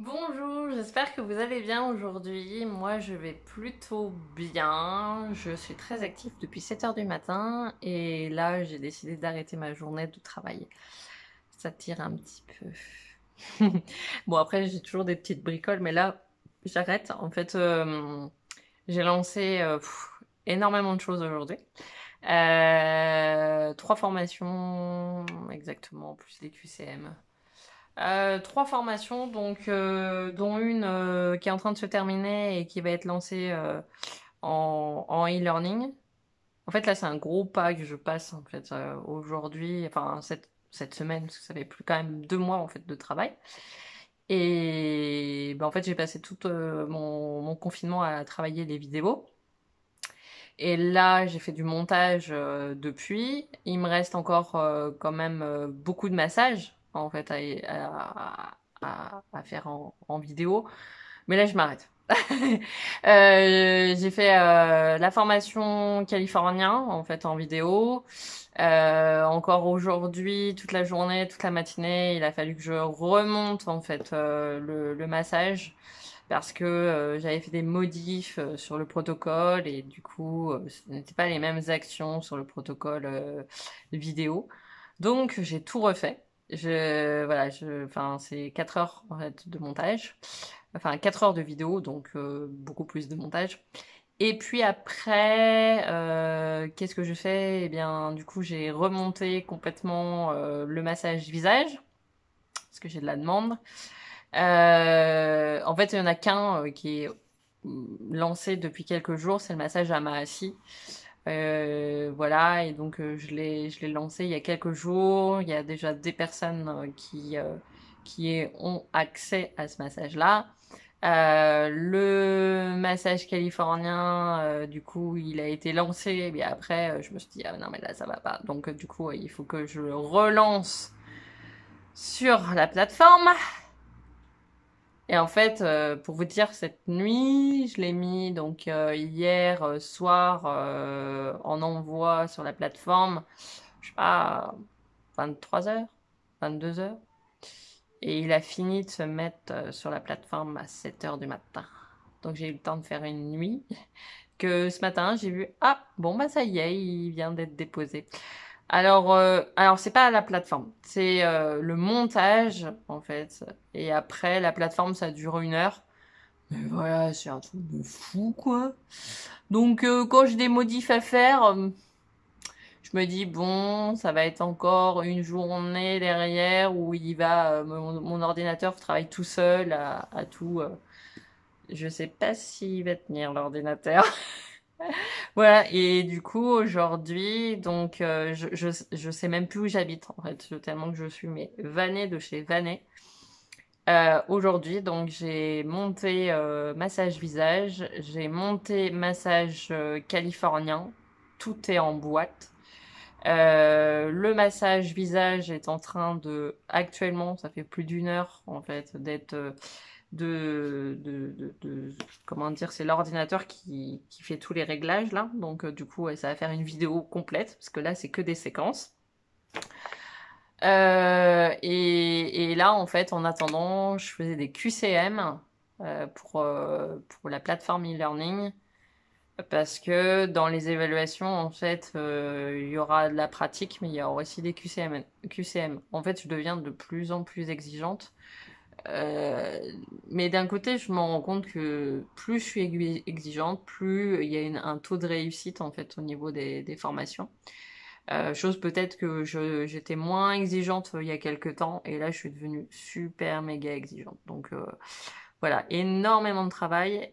Bonjour, j'espère que vous allez bien aujourd'hui. Moi, je vais plutôt bien. Je suis très active depuis 7 heures du matin et là, j'ai décidé d'arrêter ma journée de travail. Ça tire un petit peu. Bon, après, j'ai toujours des petites bricoles, mais là, j'arrête. En fait, j'ai lancé énormément de choses aujourd'hui. Trois formations exactement, plus des QCM. Trois formations, donc dont une qui est en train de se terminer et qui va être lancée en e-learning. En fait, là, c'est un gros pas que je passe en fait aujourd'hui, enfin cette semaine, parce que ça fait plus quand même 2 mois en fait de travail. Et ben, en fait, j'ai passé tout mon confinement à travailler les vidéos. Et là, j'ai fait du montage depuis. Il me reste encore quand même beaucoup de massages en fait à faire en vidéo. Mais là, je m'arrête. J'ai fait la formation californien en fait en vidéo. Encore aujourd'hui, toute la journée, toute la matinée, il a fallu que je remonte en fait le massage parce que j'avais fait des modifs sur le protocole et du coup, ce n'étaient pas les mêmes actions sur le protocole vidéo. Donc, j'ai tout refait. Enfin, c'est 4 heures en fait de montage, enfin 4 heures de vidéo, donc beaucoup plus de montage. Et puis après, qu'est-ce que je fais? Eh bien, du coup, j'ai remonté complètement le massage visage parce que j'ai de la demande. En fait, il y en a qu'un qui est lancé depuis quelques jours, c'est le massage à Mahasi. Voilà, et donc je l'ai lancé il y a quelques jours. Il y a déjà des personnes qui ont accès à ce massage-là. Le massage californien, du coup, il a été lancé. Et bien après, je me suis dit, ah non, mais là, ça va pas. Donc, du coup, il faut que je le relance sur la plateforme. Et en fait, pour vous dire, cette nuit, je l'ai mis donc hier soir en envoi sur la plateforme, je sais pas, 23 heures, 22 heures. Et il a fini de se mettre sur la plateforme à 7 heures du matin. Donc j'ai eu le temps de faire une nuit. Que ce matin, j'ai vu, ah, bon, bah ça y est, il vient d'être déposé. Alors c'est pas la plateforme, c'est le montage en fait. Et après, la plateforme, ça dure 1 heure. Mais voilà, c'est un truc de fou, quoi. Donc, quand j'ai des modifs à faire, je me dis, bon, ça va être encore une journée derrière où mon ordinateur travaille tout seul à tout. Je sais pas s'il va tenir l'ordinateur. Voilà, et du coup, aujourd'hui, donc, je sais même plus où j'habite, en fait, tellement que je suis, mais vannée de chez vannée. Aujourd'hui, donc j'ai monté massage visage, j'ai monté massage californien, tout est en boîte. Le massage visage est en train actuellement, ça fait plus d'1 heure en fait, d'être comment dire, c'est l'ordinateur qui fait tous les réglages là, donc du coup ouais, ça va faire une vidéo complète parce que là c'est que des séquences. Et là, en fait, en attendant, je faisais des QCM pour la plateforme e-learning parce que dans les évaluations, en fait, il y aura de la pratique, mais il y aura aussi des QCM. En fait, je deviens de plus en plus exigeante. Euh, mais d'un côté, je me rends compte que plus je suis exigeante, plus il y a un taux de réussite en fait au niveau des formations. Chose peut-être que j'étais moins exigeante il y a quelques temps et là je suis devenue super méga exigeante. Donc voilà, énormément de travail.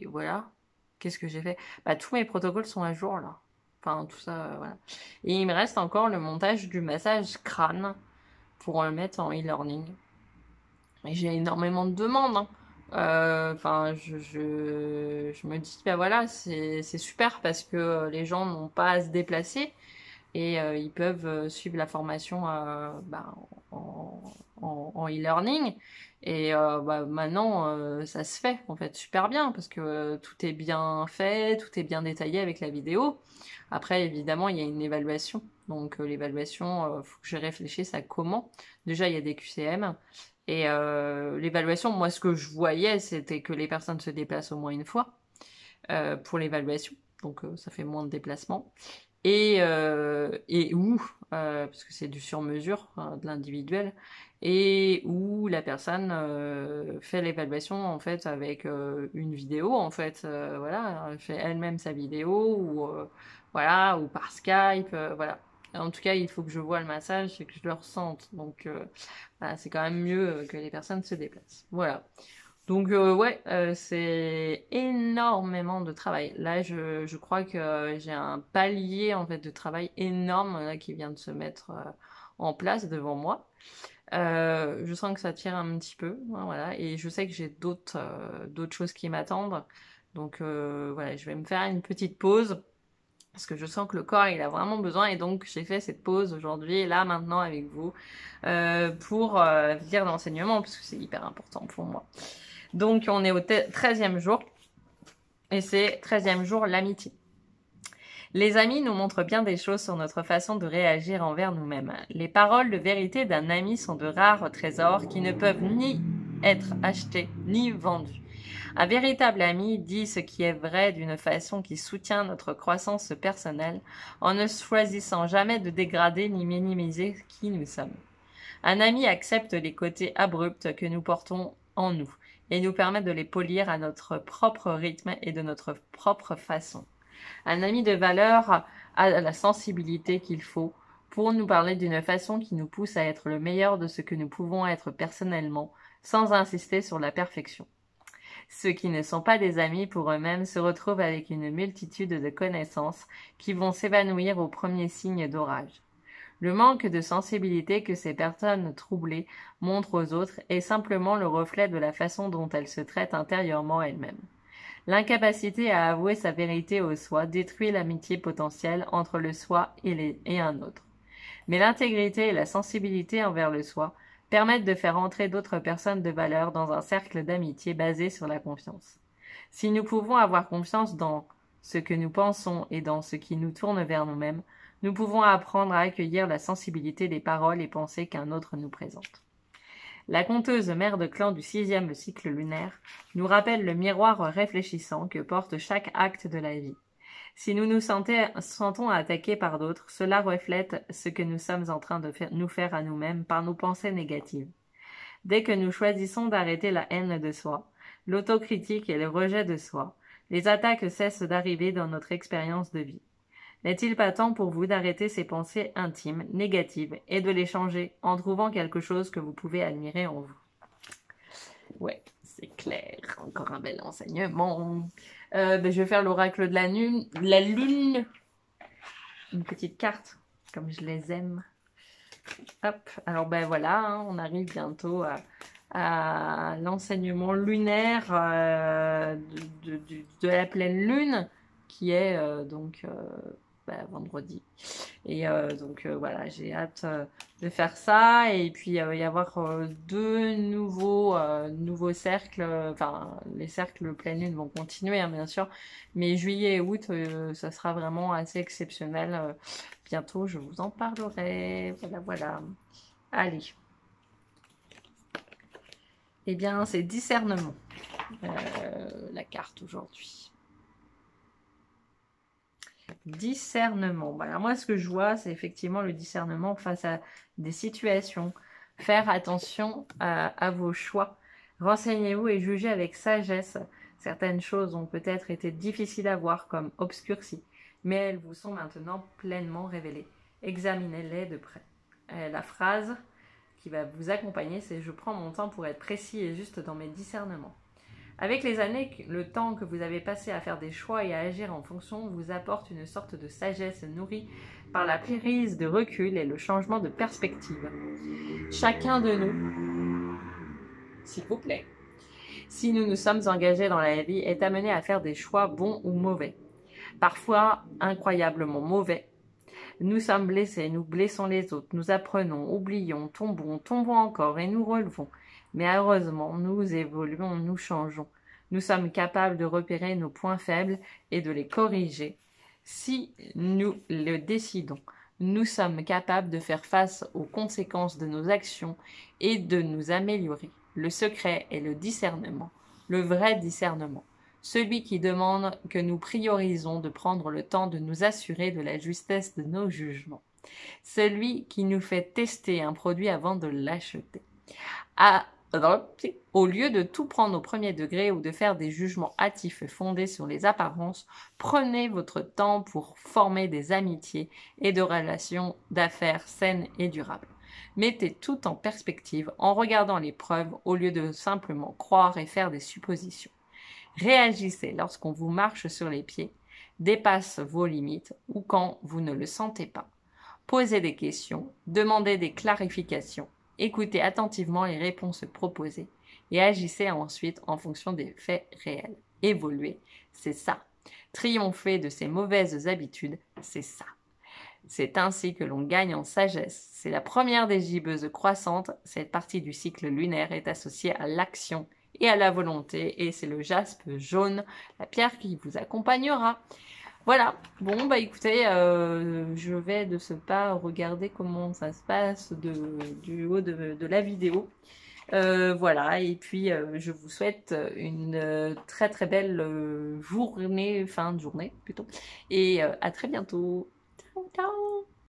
Voilà. Qu'est-ce que j'ai fait? Bah, tous mes protocoles sont à jour là. Enfin, tout ça, voilà. Et il me reste encore le montage du massage crâne pour le mettre en e-learning. Et j'ai énormément de demandes, hein. Enfin, je me dis, bah voilà, c'est super parce que les gens n'ont pas à se déplacer et ils peuvent suivre la formation bah, en, en e-learning. Et bah, maintenant, ça se fait en fait super bien parce que tout est bien fait, tout est bien détaillé avec la vidéo. Après, évidemment, il y a une évaluation. Donc, l'évaluation, faut que je réfléchisse à comment. Déjà, il y a des QCM. Et l'évaluation, moi, ce que je voyais, c'était que les personnes se déplacent au moins une fois pour l'évaluation. Donc, ça fait moins de déplacements. Et où, parce que c'est du sur-mesure, hein, de l'individuel, et où la personne fait l'évaluation en fait avec une vidéo en fait, voilà, elle fait elle-même sa vidéo ou voilà ou par Skype, voilà. En tout cas, il faut que je vois le massage et que je le ressente. Donc, voilà, c'est quand même mieux que les personnes se déplacent. Voilà. Donc ouais, c'est énormément de travail. Là, je crois que j'ai un palier en fait de travail énorme là qui vient de se mettre en place devant moi. Je sens que ça tire un petit peu, hein, voilà, et je sais que j'ai d'autres choses qui m'attendent. Donc voilà, je vais me faire une petite pause parce que je sens que le corps il a vraiment besoin et donc j'ai fait cette pause aujourd'hui là maintenant avec vous pour lire l'enseignement parce que c'est hyper important pour moi. Donc on est au 13e jour et c'est 13e jour l'amitié. Les amis nous montrent bien des choses sur notre façon de réagir envers nous-mêmes. Les paroles de vérité d'un ami sont de rares trésors qui ne peuvent ni être achetés ni vendus. Un véritable ami dit ce qui est vrai d'une façon qui soutient notre croissance personnelle en ne choisissant jamais de dégrader ni minimiser qui nous sommes. Un ami accepte les côtés abrupts que nous portons en nous et nous permet de les polir à notre propre rythme et de notre propre façon. Un ami de valeur a la sensibilité qu'il faut pour nous parler d'une façon qui nous pousse à être le meilleur de ce que nous pouvons être personnellement, sans insister sur la perfection. Ceux qui ne sont pas des amis pour eux-mêmes se retrouvent avec une multitude de connaissances qui vont s'évanouir au premier signe d'orage. Le manque de sensibilité que ces personnes troublées montrent aux autres est simplement le reflet de la façon dont elles se traitent intérieurement elles-mêmes. L'incapacité à avouer sa vérité au soi détruit l'amitié potentielle entre le soi et un autre. Mais l'intégrité et la sensibilité envers le soi permettent de faire entrer d'autres personnes de valeur dans un cercle d'amitié basé sur la confiance. Si nous pouvons avoir confiance dans ce que nous pensons et dans ce qui nous tourne vers nous-mêmes, nous pouvons apprendre à accueillir la sensibilité des paroles et pensées qu'un autre nous présente. La conteuse mère de clan du 6e cycle lunaire nous rappelle le miroir réfléchissant que porte chaque acte de la vie. Si nous nous sentons attaqués par d'autres, cela reflète ce que nous sommes en train de nous faire à nous-mêmes par nos pensées négatives. Dès que nous choisissons d'arrêter la haine de soi, l'autocritique et le rejet de soi, les attaques cessent d'arriver dans notre expérience de vie. N'est-il pas temps pour vous d'arrêter ces pensées intimes, négatives, et de les changer en trouvant quelque chose que vous pouvez admirer en vous? Ouais, c'est clair. Encore un bel enseignement. Je vais faire l'oracle de la lune. Une petite carte, comme je les aime. Hop, alors ben voilà, hein, on arrive bientôt à l'enseignement lunaire de la pleine lune, qui est vendredi. Et voilà, j'ai hâte de faire ça. Et puis il va y avoir deux nouveaux cercles. Enfin, les cercles pleine lune vont continuer, hein, bien sûr. Mais juillet et août, ça sera vraiment assez exceptionnel. Bientôt, je vous en parlerai. Voilà, voilà. Allez. Eh bien, c'est discernement, la carte aujourd'hui. Discernement. Voilà, moi, ce que je vois, c'est effectivement le discernement face à des situations. Faire attention à vos choix. Renseignez-vous et jugez avec sagesse. Certaines choses ont peut-être été difficiles à voir comme obscurcies, mais elles vous sont maintenant pleinement révélées. Examinez-les de près. La phrase qui va vous accompagner, c'est « Je prends mon temps pour être précis et juste dans mes discernements ». Avec les années, le temps que vous avez passé à faire des choix et à agir en fonction vous apporte une sorte de sagesse nourrie par la prise de recul et le changement de perspective. Chacun de nous, s'il vous plaît, si nous nous sommes engagés dans la vie, est amené à faire des choix bons ou mauvais, parfois incroyablement mauvais. Nous sommes blessés, nous blessons les autres, nous apprenons, oublions, tombons encore et nous relevons. Mais heureusement, nous évoluons, nous changeons. Nous sommes capables de repérer nos points faibles et de les corriger. Si nous le décidons, nous sommes capables de faire face aux conséquences de nos actions et de nous améliorer. Le secret est le discernement, le vrai discernement, celui qui demande que nous priorisons de prendre le temps de nous assurer de la justesse de nos jugements, celui qui nous fait tester un produit avant de l'acheter. Au lieu de tout prendre au premier degré ou de faire des jugements hâtifs fondés sur les apparences, prenez votre temps pour former des amitiés et de relations d'affaires saines et durables. Mettez tout en perspective en regardant les preuves au lieu de simplement croire et faire des suppositions. Réagissez lorsqu'on vous marche sur les pieds, dépasse vos limites ou quand vous ne le sentez pas. Posez des questions, demandez des clarifications. Écoutez attentivement les réponses proposées et agissez ensuite en fonction des faits réels. Évoluer, c'est ça. Triompher de ses mauvaises habitudes, c'est ça. C'est ainsi que l'on gagne en sagesse. C'est la première des gibbeuses croissantes. Cette partie du cycle lunaire est associée à l'action et à la volonté et c'est le jaspe jaune, la pierre qui vous accompagnera. Voilà, bon bah écoutez, je vais de ce pas regarder comment ça se passe du haut de la vidéo. Voilà, et puis je vous souhaite une très très belle journée, fin de journée plutôt, et à très bientôt. Ciao, ciao.